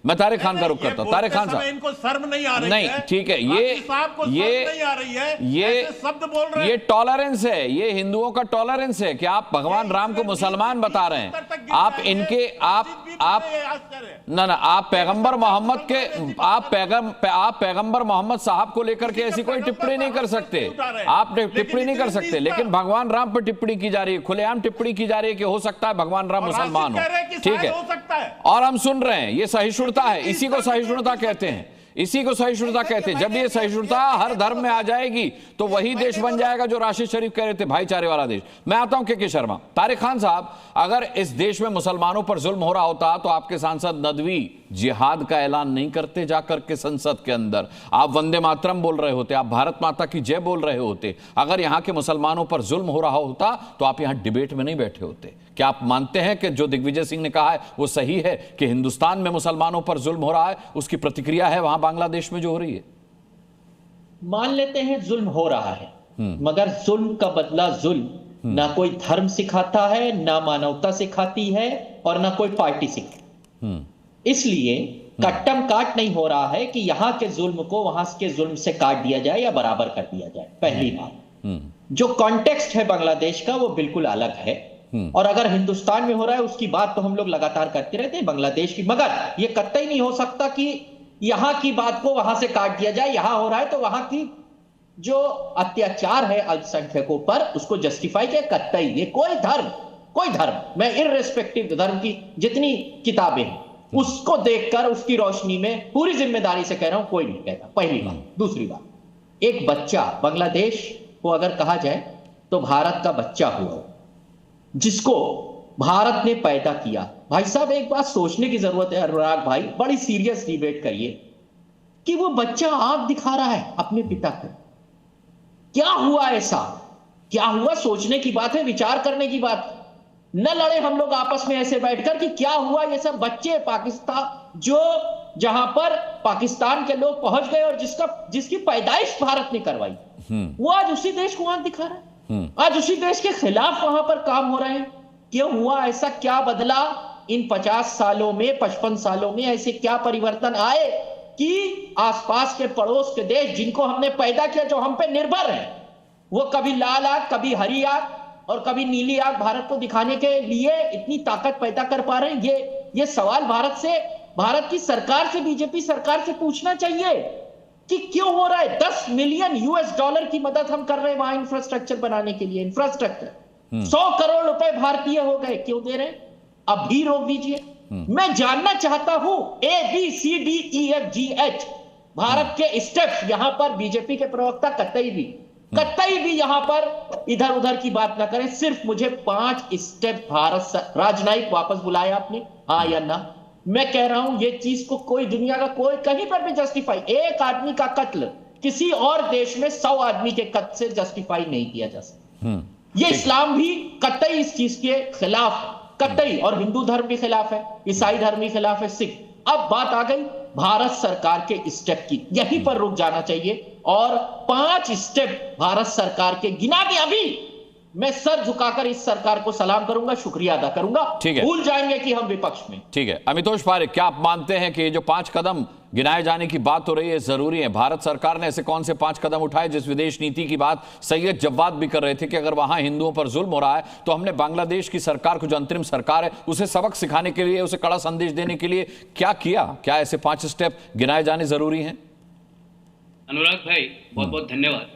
मैं तारिक खान का रुख करता हूं। तारिक खान साहब, इनको शर्म नहीं आ रही नहीं है? ठीक है, ये नहीं आ रही है, ये शब्द बोल रहे हैं। ये टॉलरेंस है, ये हिंदुओं का टॉलरेंस है कि आप भगवान राम को मुसलमान बता रहे हैं। आप इनके आप ना आप पैगंबर मोहम्मद के आप पैगंबर मोहम्मद साहब को लेकर के ऐसी कोई टिप्पणी नहीं कर सकते, आप टिप्पणी नहीं कर सकते, लेकिन भगवान राम पर टिप्पणी की जा रही है, खुलेआम टिप्पणी की जा रही है कि हो सकता है भगवान राम मुसलमान हो, ठीक है, और हम सुन रहे हैं, ये सहिष्णुता है, इसी को सहिष्णुता कहते हैं, इसी को सहिष्णुता कहते हैं। जब ये सहिष्णुता हर धर्म में आ जाएगी तो वही देश बन जाएगा जो राशिद शरीफ कह रहे थे, भाईचारे वाला देश। मैं आता हूं के शर्मा। तारिक खान साहब, अगर इस देश में मुसलमानों पर जुल्म हो रहा होता तो आपके सांसद नदवी जिहाद का ऐलान नहीं करते जाकर के संसद के अंदर, आप वंदे मातरम बोल रहे होते, आप भारत माता की जय बोल रहे होते। अगर यहां के मुसलमानों पर जुल्म हो रहा होता तो आप यहां डिबेट में नहीं बैठे होते। क्या आप मानते हैं कि जो दिग्विजय सिंह ने कहा है वो सही है कि हिंदुस्तान में मुसलमानों पर जुल्म हो रहा है, उसकी प्रतिक्रिया है वहां बांग्लादेश में जो हो रही है? मान लेते हैं जुल्म हो रहा है, मगर जुल्म का बदला जुल्म ना कोई धर्म सिखाता है, ना मानवता सिखाती है, और ना कोई पार्टी सिखाती। इसलिए कट्टम काट नहीं हो रहा है कि यहां के जुल्म को वहां के जुल्म से काट दिया जाए या बराबर कर दिया जाए। पहली बात, जो कॉन्टेक्स्ट है बांग्लादेश का वो बिल्कुल अलग है, और अगर हिंदुस्तान में हो रहा है उसकी बात तो हम लोग लगातार करते रहते हैं बांग्लादेश की, मगर ये कतई नहीं हो सकता कि यहां की बात को वहां से काट दिया जाए। यहां हो रहा है तो वहां की जो अत्याचार है अल्पसंख्यकों पर उसको जस्टिफाई किया, कतई ये कोई धर्म, मैं इररिस्पेक्टिव धर्म की जितनी किताबें हैं उसको देखकर उसकी रोशनी में पूरी जिम्मेदारी से कह रहा हूं, कोई नहीं कहता। पहली बात। दूसरी बात, एक बच्चा बांग्लादेश को अगर कहा जाए तो भारत का बच्चा हुआ जिसको भारत ने पैदा किया। भाई साहब, एक बात सोचने की जरूरत है अनुराग भाई, बड़ी सीरियस डिबेट करिए कि वो बच्चा आंख दिखा रहा है अपने पिता को। क्या हुआ ऐसा, क्या हुआ? सोचने की बात है, विचार करने की बात। न लड़े हम लोग आपस में ऐसे बैठकर कि क्या हुआ। ये सब बच्चे पाकिस्तान, जो जहां पर पाकिस्तान के लोग पहुंच गए और जिसकी पैदाइश भारत ने करवाई, वो आज उसी देश को आंख दिखा रहा है, आज उसी देश के खिलाफ वहां पर काम हो रहे हैं। क्यों हुआ ऐसा? क्या बदला इन 50 सालों में, 55 सालों में? ऐसे क्या परिवर्तन आए कि आसपास के पड़ोस के देश जिनको हमने पैदा किया, जो हम पे निर्भर है, वो कभी लाल आग, कभी हरी आग और कभी नीली आग भारत को दिखाने के लिए इतनी ताकत पैदा कर पा रहे हैं? ये सवाल भारत की सरकार से, बीजेपी सरकार से पूछना चाहिए कि क्यों हो रहा है। 10 मिलियन US$ की मदद हम कर रहे हैं वहां इंफ्रास्ट्रक्चर बनाने के लिए। इंफ्रास्ट्रक्चर 100 करोड़ रुपए भारतीय हो गए, क्यों दे रहे हैं? अब भी रोक दीजिए। मैं जानना चाहता हूं ABCDEFGH भारत के स्टेप्स। यहां पर बीजेपी के प्रवक्ता कतई भी यहां पर इधर उधर की बात ना करें। सिर्फ मुझे 5 स्टेप भारत राजनयिक वापस बुलाया आपने, हाँ या ना? मैं कह रहा हूं ये चीज को कोई दुनिया का कोई कहीं पर भी जस्टिफाई, एक आदमी का कत्ल किसी और देश में 100 आदमी के कत्ल से जस्टिफाई नहीं किया जा सकता। ये इस्लाम भी कतई इस चीज के खिलाफ, कतई, और हिंदू धर्म भी खिलाफ है, ईसाई धर्म भी खिलाफ है, सिख। अब बात आ गई भारत सरकार के स्टेप की, यहीं पर रुक जाना चाहिए और 5 स्टेप भारत सरकार के गिना के अभी मैं सर झुकाकर इस सरकार को सलाम करूंगा, शुक्रिया अदा करूंगा। भूल जाएंगे कि हम विपक्ष में। ठीक है, अमितोष पारेख, क्या आप मानते हैं कि जो 5 कदम गिनाए जाने की बात हो रही है जरूरी है? भारत सरकार ने ऐसे कौन से 5 कदम उठाए? जिस विदेश नीति की बात सैयद जव्वाद भी कर रहे थे कि अगर वहां हिंदुओं पर जुल्म हो रहा है तो हमने बांग्लादेश की सरकार को, जो अंतरिम सरकार है, उसे सबक सिखाने के लिए, उसे कड़ा संदेश देने के लिए क्या किया? क्या ऐसे 5 स्टेप गिनाए जाने जरूरी हैं? अनुराग भाई, बहुत बहुत धन्यवाद।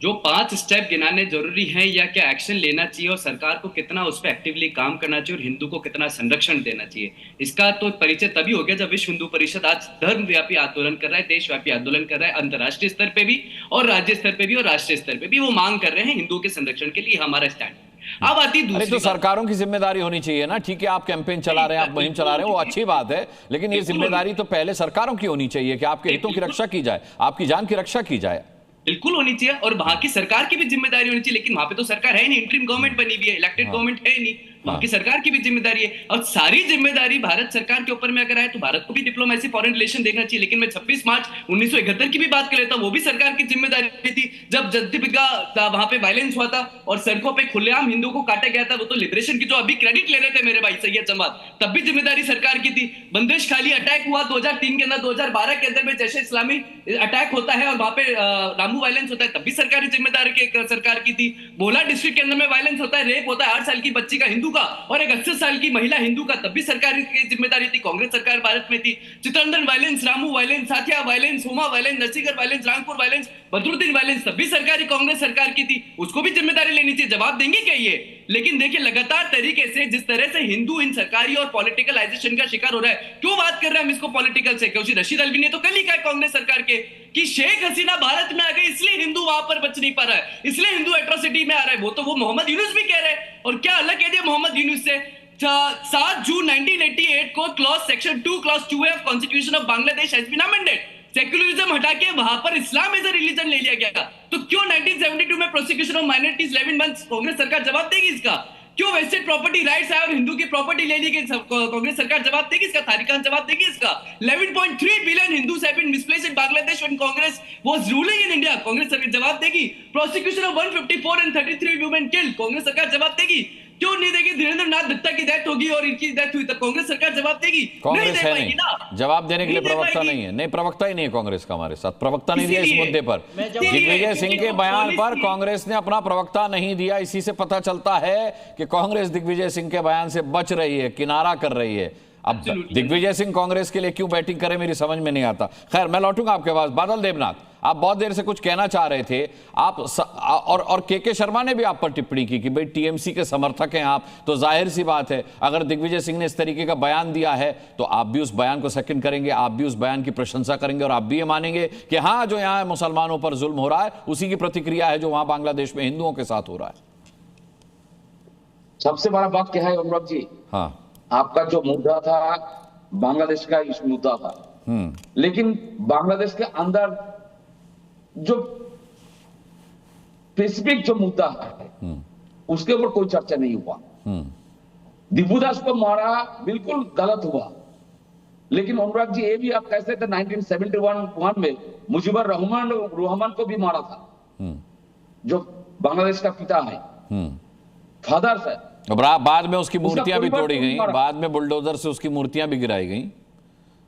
जो 5 स्टेप गिनाने जरूरी हैं या क्या एक्शन लेना चाहिए और सरकार को कितना उस पर एक्टिवली काम करना चाहिए और हिंदू को कितना संरक्षण देना चाहिए, इसका तो परिचय तभी हो गया जब विश्व हिंदू परिषद आज धर्मव्यापी आंदोलन कर रहा है, देशव्यापी आंदोलन कर रहा है, अंतर्राष्ट्रीय स्तर पे भी और राज्य स्तर पे भी और राष्ट्रीय स्तर पे भी। वो मांग कर रहे हैं हिंदुओं के संरक्षण के लिए हमारा स्टैंड। अब आती दूसरी, तो सरकारों की जिम्मेदारी होनी चाहिए ना। ठीक है, आप कैंपेन चला रहे हैं, आप मुहिम चला रहे हैं, वो अच्छी बात है, लेकिन ये जिम्मेदारी तो पहले सरकारों की होनी चाहिए कि आपके हितों की रक्षा की जाए, आपकी जान की रक्षा की जाए। बिल्कुल होनी चाहिए और वहां की सरकार की भी जिम्मेदारी होनी चाहिए, लेकिन वहां पे तो सरकार है नहीं, इंटरिम गवर्नमेंट बनी हुई है, इलेक्टेड गवर्नमेंट है नहीं। वहां की सरकार की भी जिम्मेदारी है, और सारी जिम्मेदारी भारत सरकार के ऊपर में अगर आए तो भारत को भी डिप्लोमेसी फॉरेन रिलेशन देखना चाहिए। लेकिन मैं 26 मार्च 1971 की भी बात कर लेता हूं, वो भी सरकार की जिम्मेदारी थी, जब जगदीपिका वहां पे वायलेंस हुआ था और सड़कों पे खुलेआम हिंदुओं को काटा गया था। वो तो लिबरेशन की जो अभी क्रेडिट ले रहे थे मेरे भाई सैयद जमात, तब भी जिम्मेदारी सरकार की थी। बंदेश खाली अटैक हुआ 2003 के अंदर, 2012 के अंदर में जैसे इस्लामी अटैक होता है और वहां पे रामू वायलेंस होता है, तब भी सरकारी जिम्मेदारी सरकार की थी। बोला डिस्ट्रिक्ट के अंदर में वायलेंस होता है, रेप होता है 8 साल की बच्ची का हिंदू का और एक 80 साल की महिला हिंदू का, तब भी सरकार की जिम्मेदारी थी, कांग्रेस सरकार भारत में थी। Chittaranjan violence, Ramu violence, Sathia violence, Huma violence, Narsinghgarh violence, Rampur violence, Badruddin violence, तब भी सरकारी कांग्रेस सरकार की थी, उसको भी जिम्मेदारी लेनी चाहिए। जवाब देंगे क्या ये? लेकिन देखिए लगातार तरीके से जिस तरह से हिंदू इन सरकारी और पॉलिटिकलाइजेशन का शिकार हो रहा है, क्यों बात कर रहे हैं हम इसको पॉलिटिकल से? क्योंकि रशीद अलवी ने तो कल ही कहा कांग्रेस सरकार के कि शेख हसीना भारत में आ गई इसलिए हिंदू वहां पर बच नहीं पा रहा है, इसलिए हिंदू एट्रोसिटी में आ रहा है। वो तो वो मोहम्मद यूनुस भी कह रहे हैं, और क्या अलग कह दिया मोहम्मद यूनुस से? 7 जून 1988 को clause section 2 clause 2A of constitution of Bangladesh has been amended. Secularism हटा के वहां पर इस्लाम एज अ रिलीजन ले लिया गया। तो क्यों 1972 में prosecution of minorities 11 months? Congress सरकार जवाब देगी इसका? क्यों वेस्टेड प्रॉपर्टी राइट्स है और हिंदू की प्रॉपर्टी ले ली गई? कांग्रेस सरकार जवाब देगी इसका? तारिक खान जवाब देगी इसका? 11.3 billion Hindus have been misplaced in Bangladesh when Congress was ruling in India. Congress सरकार जवाब देगी? Prosecution of 154 and 33 women killed, Congress सरकार जवाब देगी? क्यों नहीं देगी? धीरेन्द्र नाथ दत्ता की डेथ होगी और इनकी डेथ हुई, तब कांग्रेस सरकार जवाब देगी? कांग्रेस नहीं है दे पाएगी ना, जवाब देने के लिए नहीं दे प्रवक्ता पाएगी। नहीं है। नहीं, प्रवक्ता ही नहीं है कांग्रेस का हमारे साथ, प्रवक्ता नहीं दिया इस इसीलिए मुद्दे पर। मैं जवाब- दिग्विजय सिंह के बयान पर पॉलिसी- कांग्रेस ने अपना प्रवक्ता नहीं दिया, इसी से पता चलता है कि कांग्रेस दिग्विजय सिंह के बयान से बच रही है, किनारा कर रही है। अब Absolutely. दिग्विजय सिंह कांग्रेस के लिए क्यों बैटिंग करे मेरी समझ में नहीं आता। खैर, मैं लौटूंगा आपके पास। बादल देवनाथ, आप बहुत देर से कुछ कहना चाह रहे थे आप और के शर्मा ने भी आप पर टिप्पणी की कि भाई टीएमसी के समर्थक हैं आप, तो जाहिर सी बात है अगर दिग्विजय सिंह ने इस तरीके का बयान दिया है तो आप भी उस बयान को सेकंड करेंगे, आप भी उस बयान की प्रशंसा करेंगे और आप भी ये मानेंगे कि हाँ, जो यहाँ मुसलमानों पर जुल्म हो रहा है उसी की प्रतिक्रिया है जो वहां बांग्लादेश में हिंदुओं के साथ हो रहा है। सबसे बड़ा बात क्या है अनुराग जी, हाँ, आपका जो मुद्दा था बांग्लादेश का इस मुद्दा था, लेकिन बांग्लादेश के अंदर जो स्पेसिफिक जो मुद्दा है उसके ऊपर कोई चर्चा नहीं हुआ। दिब्बू दास को मारा बिल्कुल गलत हुआ, लेकिन अनुराग जी ये भी आप कह सकते थे 1971 में मुजीबर रहमान को भी मारा था, जो बांग्लादेश का पिता है, फादर है। बाद में उसकी मूर्तियां भी परिवार तोड़ी को गई, मारा। बाद में बुलडोजर से उसकी मूर्तियां भी गिराई गई,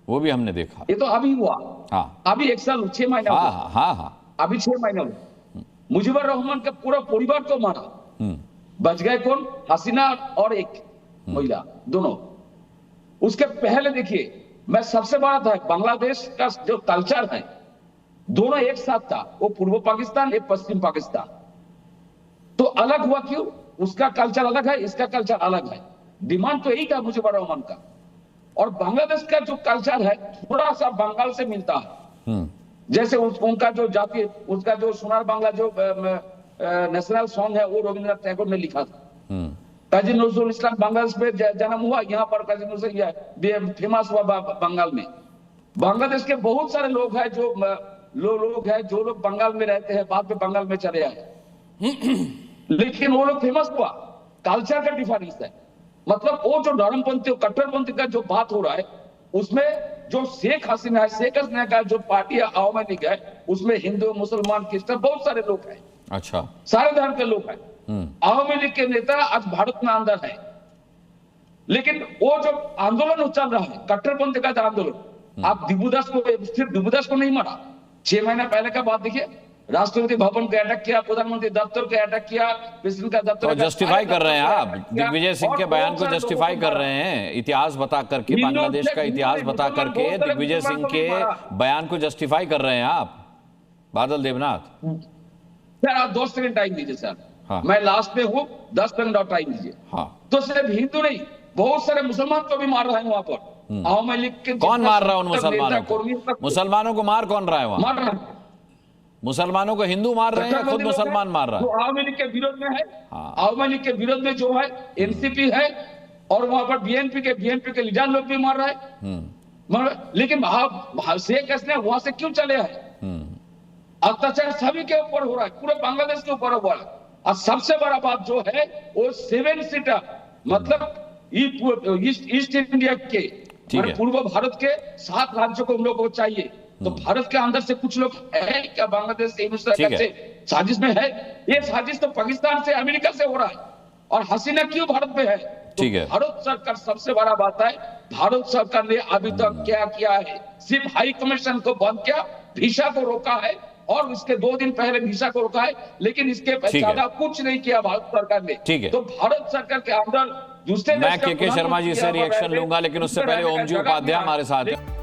वो भी हमने देखा। ये तो अभी हुआ, हाँ अभी 1 साल 6 महीना हाँ हुआ। हाँ हाँ हाँ, अभी 6 महीना हुआ। मुजीबर रहमान का पूरा परिवार को मारा, बच गए कौन? हसीना और एक महिला, दोनों। उसके पहले देखिए, मैं सबसे बड़ा था बांग्लादेश का जो कल्चर है, दोनों एक साथ था, वो पूर्व पाकिस्तान, एक पश्चिम पाकिस्तान। तो अलग हुआ क्यों? उसका कल्चर अलग है, इसका कल्चर अलग है। डिमांड तो यही था मुजीबर रहमान का। और बांग्लादेश का जो कल्चर है थोड़ा सा बंगाल से मिलता है, जैसे उनका जो जाति, उसका जो सोनार बांग्ला जो नेशनल सॉन्ग है वो रविंद्रनाथ टैगोर ने लिखा था। काजी नजरुल इस्लाम बांग्लादेश में जन्म हुआ, यहाँ पर काजी नजरुल फेमस हुआ बंगाल में। बांग्लादेश के बहुत सारे लोग हैं जो लोग बंगाल में रहते हैं, बाद में बंगाल में चले आए, लेकिन वो लोग फेमस हुआ। कल्चर का डिफरेंस है, मतलब वो जो नरमपंथी कट्टरपंथी का जो बात हो रहा है उसमें जो शेख हसीना है, शेख हसीना का जो पार्टी आवामी लीग है, उसमें हिंदू, मुसलमान, क्रिश्चियन बहुत सारे लोग हैं, अच्छा, सारे धर्म के लोग हैं। आवामी लीग के नेता आज भारत में अंदर है, लेकिन वो जो आंदोलन चल रहा है कट्टरपंथी का आंदोलन, आप दिब्बू दास को, सिर्फ दिब्बू दास को नहीं मारा, 6 महीने पहले का बात देखिए, राष्ट्रपति भवन को अटैक किया, प्रधानमंत्री दफ्तर को अटैक किया, प्रेसिडेंट का दफ्तर। तो जस्टिफाई कर रहे हैं आप दिग्विजय सिंह के बयान को, जस्टिफाई कर रहे हैं, इतिहास बता करके, बांग्लादेश का इतिहास बता करके दिग्विजय सिंह के बयान को जस्टिफाई कर रहे हैं आप बादल देवनाथ। सर आप 2 सेकंड टाइम दीजिए सर, हाँ। मैं लास्ट में हूँ, 10 सेकंड और टाइम दीजिए। हाँ, तो सिर्फ हिंदू नहीं, बहुत सारे मुसलमान को भी मार रहे हैं वहां पर। आवामी लीग के कौन मार रहा है उन मुसलमानों को? नेता मुसलमानों को मार कौन रहा है वहां? मार रहे हैं। मुसलमानों को हिंदू मार रहे हैं या खुद मुसलमान मार रहा है? जो आवामी लीग के विरोध में है, हाँ। आवामी लीग के विरोध में जो है एनसीपी है, और वहां पर बीएनपी के लीडर लोग भी मार रहा है। लेकिन शेख हसीना वहां से क्यों चले हैं? अत्याचार सभी के ऊपर हो रहा है, पूरे बांग्लादेश के ऊपर हुआ है। और सबसे बड़ा बात जो है वो 7 सीटर मतलब ईस्ट इंडिया के है। पूर्व भारत के 7 राज्यों को हम लोग को चाहिए। तो भारत के अंदर से कुछ लोग है क्या बांग्लादेश से साजिश में है? ये साजिश तो पाकिस्तान से, अमेरिका से हो रहा है। और हसीना क्यों भारत में है? तो भारत सरकार, सबसे बड़ा बात है, भारत सरकार ने अभी तक क्या किया है? सिर्फ हाई कमीशन को बंद किया, वीसा को रोका है, और उसके 2 दिन पहले वीसा को रोका है, लेकिन इसके ज्यादा कुछ नहीं किया भारत सरकार ने। तो भारत सरकार के अंदर दूसरे मैं के शर्मा जी से रिएक्शन लूंगा, लेकिन उससे पहले ओम जी उपाध्याय हमारे साथ हैं।